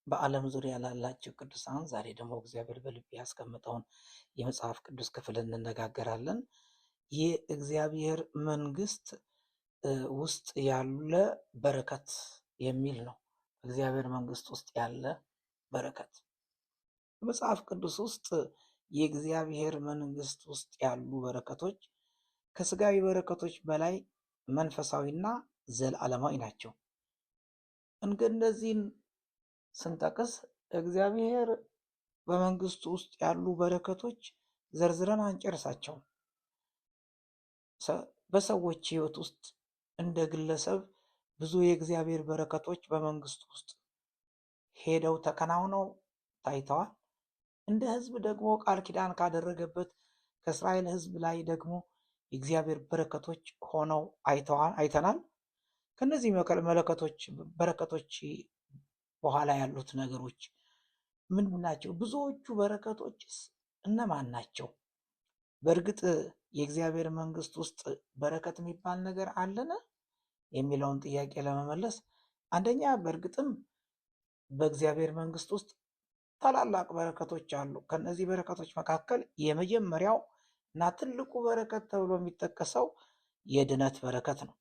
በዓለም ዙሪያ ላላችሁ ቅዱሳን ዛሬ ደግሞ እግዚአብሔር በልብ ያስቀመጠውን የመጽሐፍ ቅዱስ ክፍል እንነጋገራለን። የእግዚአብሔር መንግስት ውስጥ ያለ በረከት የሚል ነው። እግዚአብሔር መንግስት ውስጥ ያለ በረከት በመጽሐፍ ቅዱስ ውስጥ የእግዚአብሔር መንግስት ውስጥ ያሉ በረከቶች ከስጋዊ በረከቶች በላይ መንፈሳዊና ዘላለማዊ ናቸው። እነዚህን ስንጠቅስ እግዚአብሔር በመንግስቱ ውስጥ ያሉ በረከቶች ዘርዝረን አንጨርሳቸውም። በሰዎች ህይወት ውስጥ እንደ ግለሰብ ብዙ የእግዚአብሔር በረከቶች በመንግስቱ ውስጥ ሄደው ተከናውነው ታይተዋል። እንደ ህዝብ ደግሞ ቃል ኪዳን ካደረገበት ከእስራኤል ህዝብ ላይ ደግሞ የእግዚአብሔር በረከቶች ሆነው አይተናል። ከነዚህ በረከቶች በኋላ ያሉት ነገሮች ምን ናቸው? ብዙዎቹ በረከቶችስ እነማን ናቸው? በእርግጥ የእግዚአብሔር መንግስት ውስጥ በረከት የሚባል ነገር አለን የሚለውን ጥያቄ ለመመለስ አንደኛ በእርግጥም በእግዚአብሔር መንግስት ውስጥ ታላላቅ በረከቶች አሉ። ከነዚህ በረከቶች መካከል የመጀመሪያው እና ትልቁ በረከት ተብሎ የሚጠቀሰው የድነት በረከት ነው።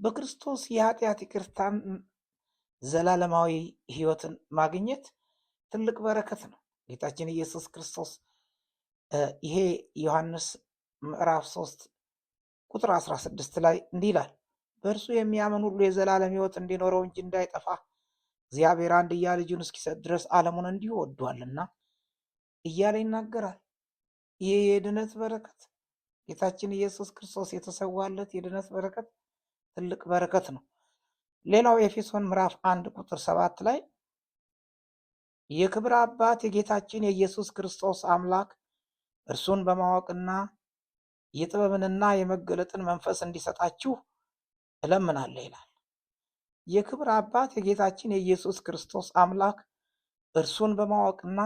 በክርስቶስ የኃጢአት ይቅርታን ዘላለማዊ ህይወትን ማግኘት ትልቅ በረከት ነው። ጌታችን ኢየሱስ ክርስቶስ ይሄ ዮሐንስ ምዕራፍ 3 ቁጥር 16 ላይ እንዲህ ይላል፣ በእርሱ የሚያምን ሁሉ የዘላለም ህይወት እንዲኖረው እንጂ እንዳይጠፋ እግዚአብሔር አንድያ ልጁን እስኪሰጥ ድረስ ዓለሙን እንዲሁ ወዷልና እያለ ይናገራል። ይህ የድነት በረከት ጌታችን ኢየሱስ ክርስቶስ የተሰዋለት የድነት በረከት ትልቅ በረከት ነው። ሌላው ኤፌሶን ምዕራፍ 1 ቁጥር 7 ላይ የክብር አባት የጌታችን የኢየሱስ ክርስቶስ አምላክ እርሱን በማወቅና የጥበብንና የመገለጥን መንፈስ እንዲሰጣችሁ እለምናለሁ ይላል። የክብር አባት የጌታችን የኢየሱስ ክርስቶስ አምላክ እርሱን በማወቅና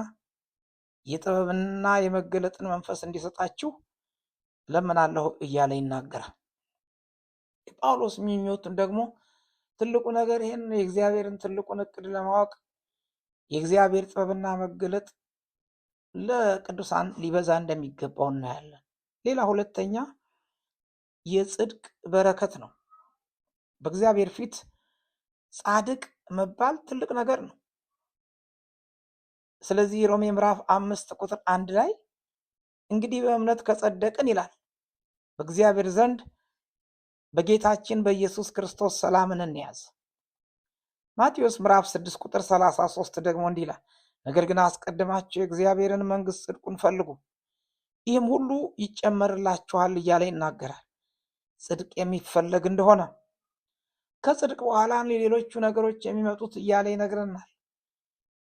የጥበብንና የመገለጥን መንፈስ እንዲሰጣችሁ እለምናለሁ እያለ ይናገራል። የጳውሎስ ምኞቱን ደግሞ ትልቁ ነገር ይሄን የእግዚአብሔርን ትልቁን እቅድ ለማወቅ የእግዚአብሔር ጥበብና መገለጥ ለቅዱሳን ሊበዛ እንደሚገባው እናያለን። ሌላ ሁለተኛ የጽድቅ በረከት ነው። በእግዚአብሔር ፊት ጻድቅ መባል ትልቅ ነገር ነው። ስለዚህ ሮሜ ምዕራፍ 5 ቁጥር 1 ላይ እንግዲህ በእምነት ከጸደቅን ይላል በእግዚአብሔር ዘንድ በጌታችን በኢየሱስ ክርስቶስ ሰላምን እንያዝ። ማቴዎስ ምዕራፍ 6 ቁጥር 33 ደግሞ እንዲህ ይላል፣ ነገር ግን አስቀድማችሁ የእግዚአብሔርን መንግስት ጽድቁን ፈልጉ፣ ይህም ሁሉ ይጨመርላችኋል እያለ ይናገራል። ጽድቅ የሚፈለግ እንደሆነ ከጽድቅ በኋላ ሌሎቹ ነገሮች የሚመጡት እያለ ይነግረናል።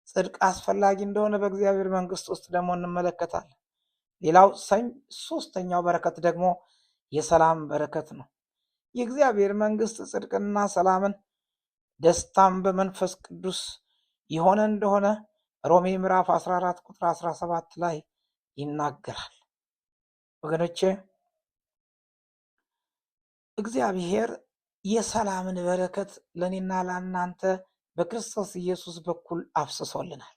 ጽድቅ አስፈላጊ እንደሆነ በእግዚአብሔር መንግስት ውስጥ ደግሞ እንመለከታለን። ሌላው ሶስተኛው በረከት ደግሞ የሰላም በረከት ነው። የእግዚአብሔር መንግስት ጽድቅንና ሰላምን ደስታም በመንፈስ ቅዱስ የሆነ እንደሆነ ሮሜ ምዕራፍ 14 ቁጥር 17 ላይ ይናገራል። ወገኖቼ እግዚአብሔር የሰላምን በረከት ለእኔና ለእናንተ በክርስቶስ ኢየሱስ በኩል አፍስሶልናል።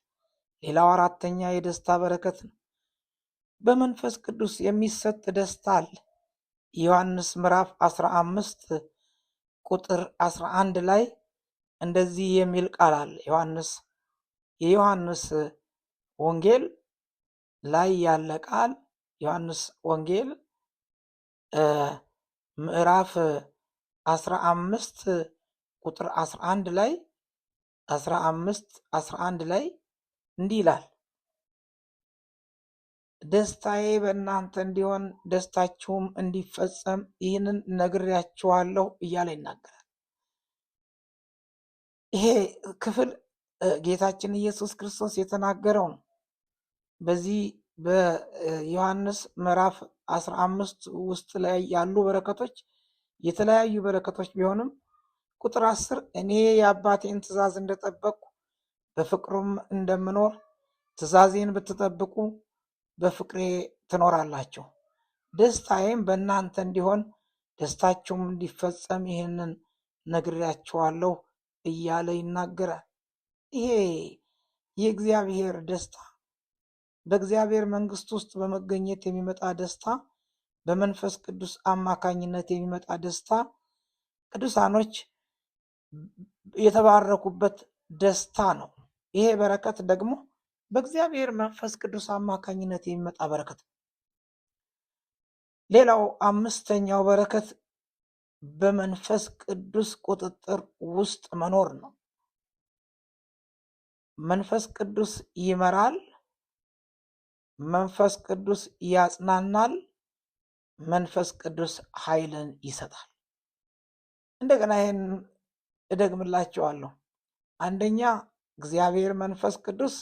ሌላው አራተኛ የደስታ በረከት ነው። በመንፈስ ቅዱስ የሚሰጥ ደስታ አለ። ዮሐንስ ምዕራፍ 15 ቁጥር 11 ላይ እንደዚህ የሚል ቃል አለ። የዮሐንስ ወንጌል ላይ ያለ ቃል ዮሐንስ ወንጌል ምዕራፍ 15 ቁጥር 11 ላይ 11 ላይ እንዲህ ይላል፣ ደስታዬ በእናንተ እንዲሆን ደስታችሁም እንዲፈጸም ይህንን ነግሬያችኋለሁ እያለ ይናገራል። ይሄ ክፍል ጌታችን ኢየሱስ ክርስቶስ የተናገረው ነው። በዚህ በዮሐንስ ምዕራፍ 15 ውስጥ ላይ ያሉ በረከቶች የተለያዩ በረከቶች ቢሆንም ቁጥር 10 እኔ የአባቴን ትእዛዝ እንደጠበቅኩ በፍቅሩም እንደምኖር ትእዛዜን ብትጠብቁ በፍቅሬ ትኖራላችሁ፣ ደስታዬም በእናንተ እንዲሆን ደስታችሁም እንዲፈጸም ይህንን ነግሬያችኋለሁ እያለ ይናገራል። ይሄ የእግዚአብሔር ደስታ በእግዚአብሔር መንግስት ውስጥ በመገኘት የሚመጣ ደስታ፣ በመንፈስ ቅዱስ አማካኝነት የሚመጣ ደስታ፣ ቅዱሳኖች የተባረኩበት ደስታ ነው። ይሄ በረከት ደግሞ በእግዚአብሔር መንፈስ ቅዱስ አማካኝነት የሚመጣ በረከት ነው። ሌላው አምስተኛው በረከት በመንፈስ ቅዱስ ቁጥጥር ውስጥ መኖር ነው። መንፈስ ቅዱስ ይመራል፣ መንፈስ ቅዱስ ያጽናናል፣ መንፈስ ቅዱስ ኃይልን ይሰጣል። እንደገና ይህን እደግምላቸዋለሁ። አንደኛ እግዚአብሔር መንፈስ ቅዱስ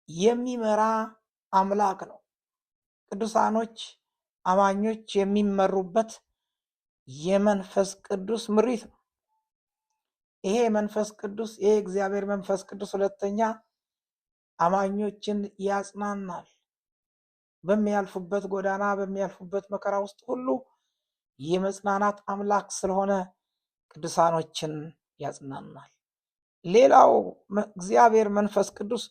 የሚመራ አምላክ ነው። ቅዱሳኖች አማኞች የሚመሩበት የመንፈስ ቅዱስ ምሪት ነው። ይሄ መንፈስ ቅዱስ ይሄ እግዚአብሔር መንፈስ ቅዱስ ሁለተኛ አማኞችን ያጽናናል። በሚያልፉበት ጎዳና በሚያልፉበት መከራ ውስጥ ሁሉ የመጽናናት አምላክ ስለሆነ ቅዱሳኖችን ያጽናናል። ሌላው እግዚአብሔር መንፈስ ቅዱስ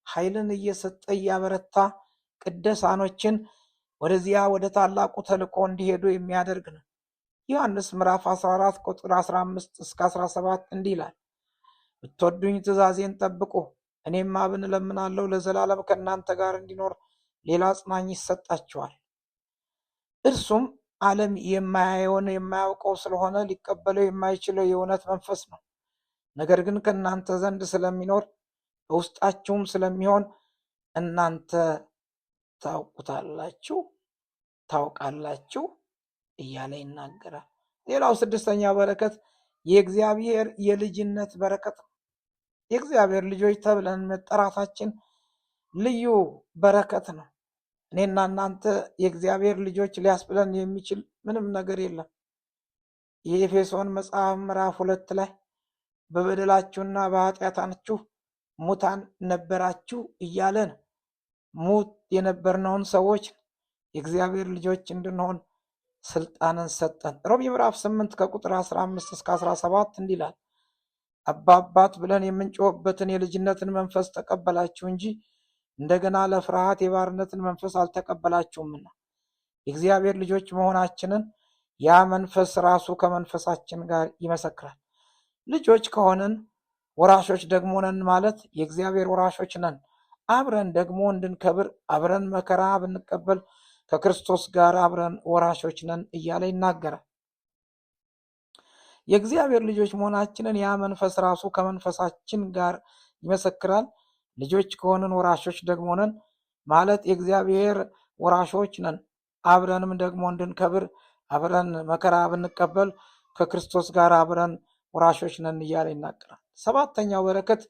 ኃይልን እየሰጠ እያበረታ ቅዱሳኖችን ወደዚያ ወደ ታላቁ ተልእኮ እንዲሄዱ የሚያደርግ ነው። ዮሐንስ ምዕራፍ 14 ቁጥር 15 እስከ 17 እንዲህ ይላል፣ ብትወዱኝ ትእዛዜን ጠብቁ፣ እኔም አብን እለምናለሁ ለዘላለም ከእናንተ ጋር እንዲኖር ሌላ አጽናኝ ይሰጣችኋል። እርሱም ዓለም የማያየውን የማያውቀው ስለሆነ ሊቀበለው የማይችለው የእውነት መንፈስ ነው። ነገር ግን ከእናንተ ዘንድ ስለሚኖር በውስጣችሁም ስለሚሆን እናንተ ታውቃላችሁ እያለ ይናገራል። ሌላው ስድስተኛው በረከት የእግዚአብሔር የልጅነት በረከት ነው። የእግዚአብሔር ልጆች ተብለን መጠራታችን ልዩ በረከት ነው። እኔና እናንተ የእግዚአብሔር ልጆች ሊያስብለን የሚችል ምንም ነገር የለም። የኤፌሶን መጽሐፍ ምዕራፍ 2 ላይ በበደላችሁና በኃጢአታችሁ ሙታን ነበራችሁ እያለን ሙት የነበርነውን ሰዎች የእግዚአብሔር ልጆች እንድንሆን ስልጣንን ሰጠን። ሮሜ ምዕራፍ 8 ከቁጥር 15 እስከ 17 እንዲህ ይላል፣ አባት ብለን የምንጮህበትን የልጅነትን መንፈስ ተቀበላችሁ እንጂ እንደገና ለፍርሃት የባርነትን መንፈስ አልተቀበላችሁምና የእግዚአብሔር ልጆች መሆናችንን ያ መንፈስ ራሱ ከመንፈሳችን ጋር ይመሰክራል። ልጆች ከሆንን ወራሾች ደግሞ ነን ማለት የእግዚአብሔር ወራሾች ነን። አብረን ደግሞ እንድንከብር አብረን መከራ ብንቀበል ከክርስቶስ ጋር አብረን ወራሾች ነን እያለ ይናገራል። የእግዚአብሔር ልጆች መሆናችንን ያ መንፈስ ራሱ ከመንፈሳችን ጋር ይመሰክራል። ልጆች ከሆንን ወራሾች ደግሞ ነን ማለት የእግዚአብሔር ወራሾች ነን። አብረንም ደግሞ እንድንከብር አብረን መከራ ብንቀበል ከክርስቶስ ጋር አብረን ወራሾች ነን እያለ ይናገራል። ሰባተኛው በረከት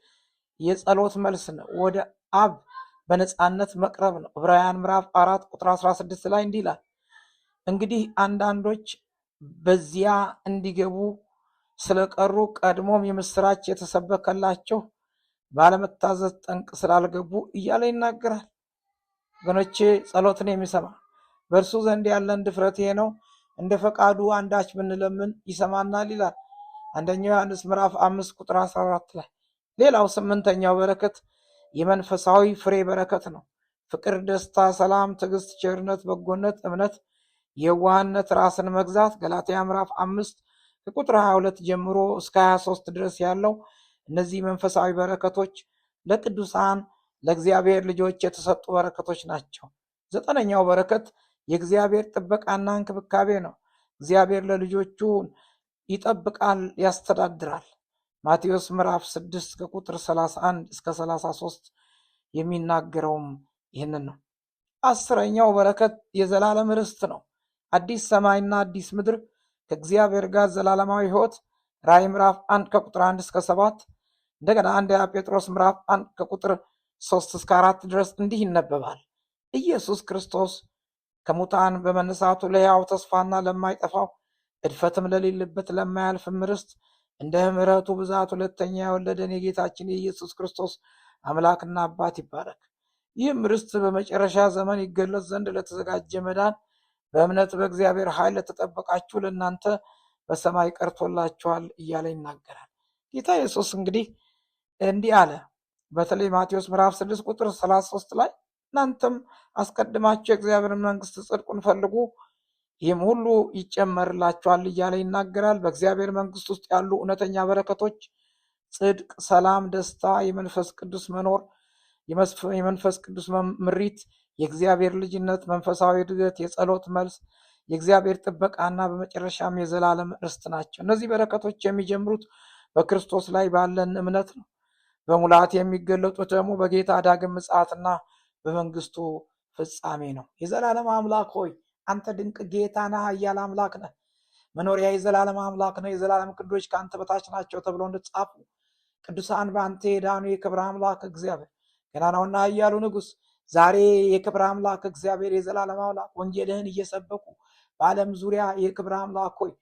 የጸሎት መልስ ነው። ወደ አብ በነፃነት መቅረብ ነው። ዕብራውያን ምዕራፍ 4 ቁጥር 16 ላይ እንዲህ ይላል፣ እንግዲህ አንዳንዶች በዚያ እንዲገቡ ስለቀሩ ቀድሞም የምስራች የተሰበከላቸው ባለመታዘዝ ጠንቅ ስላልገቡ እያለ ይናገራል። ወገኖቼ ጸሎትን የሚሰማ በእርሱ ዘንድ ያለን ድፍረት ይሄ ነው፣ እንደ ፈቃዱ አንዳች ብንለምን ይሰማናል ይላል አንደኛው ዮሐንስ ምዕራፍ 5 ቁጥር 14 ላይ። ሌላው ስምንተኛው በረከት የመንፈሳዊ ፍሬ በረከት ነው። ፍቅር፣ ደስታ፣ ሰላም፣ ትዕግስት፣ ቸርነት፣ በጎነት፣ እምነት፣ የዋህነት፣ ራስን መግዛት ገላትያ ምዕራፍ 5 ከቁጥር 22 ጀምሮ እስከ 23 ድረስ ያለው እነዚህ መንፈሳዊ በረከቶች ለቅዱሳን ለእግዚአብሔር ልጆች የተሰጡ በረከቶች ናቸው። ዘጠነኛው በረከት የእግዚአብሔር ጥበቃና እንክብካቤ ነው። እግዚአብሔር ለልጆቹ ይጠብቃል፣ ያስተዳድራል። ማቴዎስ ምዕራፍ 6 ከቁጥር 31 እስከ 33 የሚናገረውም ይህንን ነው። አስረኛው በረከት የዘላለም ርስት ነው። አዲስ ሰማይና አዲስ ምድር ከእግዚአብሔር ጋር ዘላለማዊ ሕይወት ራእይ ምዕራፍ 1 ከቁጥር 1 እስከ 7 እንደገና አንደኛ ጴጥሮስ ምዕራፍ 1 ከቁጥር 3 እስከ 4 ድረስ እንዲህ ይነበባል። ኢየሱስ ክርስቶስ ከሙታን በመነሳቱ ለሕያው ተስፋና ለማይጠፋው እድፈትም ለሌለበት ለማያልፍም ርስት እንደ ምሕረቱ ብዛት ሁለተኛ የወለደን የጌታችን የኢየሱስ ክርስቶስ አምላክና አባት ይባረክ። ይህም ርስት በመጨረሻ ዘመን ይገለጽ ዘንድ ለተዘጋጀ መዳን በእምነት በእግዚአብሔር ኃይል ለተጠበቃችሁ ለእናንተ በሰማይ ቀርቶላችኋል እያለ ይናገራል። ጌታ ኢየሱስ እንግዲህ እንዲህ አለ። በተለይ ማቴዎስ ምዕራፍ 6 ቁጥር 33 ላይ እናንተም አስቀድማችሁ የእግዚአብሔርን መንግስት ጽድቁን ፈልጉ ይህም ሁሉ ይጨመርላችኋል እያለ ይናገራል። በእግዚአብሔር መንግስት ውስጥ ያሉ እውነተኛ በረከቶች ጽድቅ፣ ሰላም፣ ደስታ፣ የመንፈስ ቅዱስ መኖር፣ የመንፈስ ቅዱስ ምሪት፣ የእግዚአብሔር ልጅነት፣ መንፈሳዊ እድገት፣ የጸሎት መልስ፣ የእግዚአብሔር ጥበቃና በመጨረሻም የዘላለም ርስት ናቸው። እነዚህ በረከቶች የሚጀምሩት በክርስቶስ ላይ ባለን እምነት ነው። በሙላት የሚገለጡት ደግሞ በጌታ ዳግም ምጽአትና በመንግስቱ ፍጻሜ ነው። የዘላለም አምላክ ሆይ አንተ ድንቅ ጌታ ነህ፣ ኃያል አምላክ ነህ። መኖሪያ የዘላለም አምላክ ነው። የዘላለም ክንዶች ከአንተ በታች ናቸው ተብሎ እንደተጻፉ ቅዱሳን በአንተ የዳኑ የክብር አምላክ እግዚአብሔር ገናናውና ኃያሉ ንጉሥ ዛሬ የክብር አምላክ እግዚአብሔር የዘላለም አምላክ ወንጌልህን እየሰበኩ በዓለም ዙሪያ የክብር አምላክ ሆይ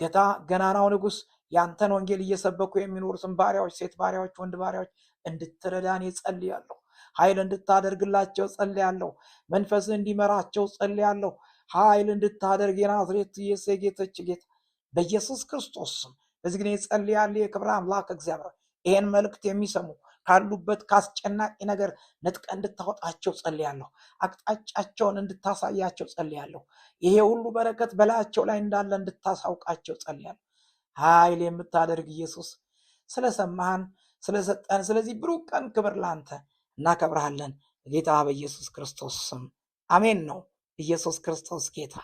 ጌታ ገናናው ንጉሥ ያንተን ወንጌል እየሰበኩ የሚኖሩትን ባሪያዎች፣ ሴት ባሪያዎች፣ ወንድ ባሪያዎች እንድትረዳን ጸልያለሁ። ኃይል እንድታደርግላቸው ጸልያለሁ። መንፈስህ እንዲመራቸው ጸልያለሁ። ኃይል እንድታደርግ የናዝሬቱ ኢየሱስ የጌቶች ጌታ በኢየሱስ ክርስቶስ ስም በዚህ ግን ጸልያለሁ። የክብር አምላክ እግዚአብሔር ይሄን መልእክት የሚሰሙ ካሉበት ካስጨናቂ ነገር ነጥቀ እንድታወጣቸው ጸልያለሁ። አቅጣጫቸውን እንድታሳያቸው ጸልያለሁ። ይሄ ሁሉ በረከት በላያቸው ላይ እንዳለ እንድታሳውቃቸው ጸልያለሁ። ኃይል የምታደርግ ኢየሱስ ስለሰማህን ስለሰጠን ስለዚህ ብሩክ ቀን ክብር ላንተ እናከብርሃለን። ጌታ በኢየሱስ ክርስቶስ ስም አሜን። ነው ኢየሱስ ክርስቶስ ጌታ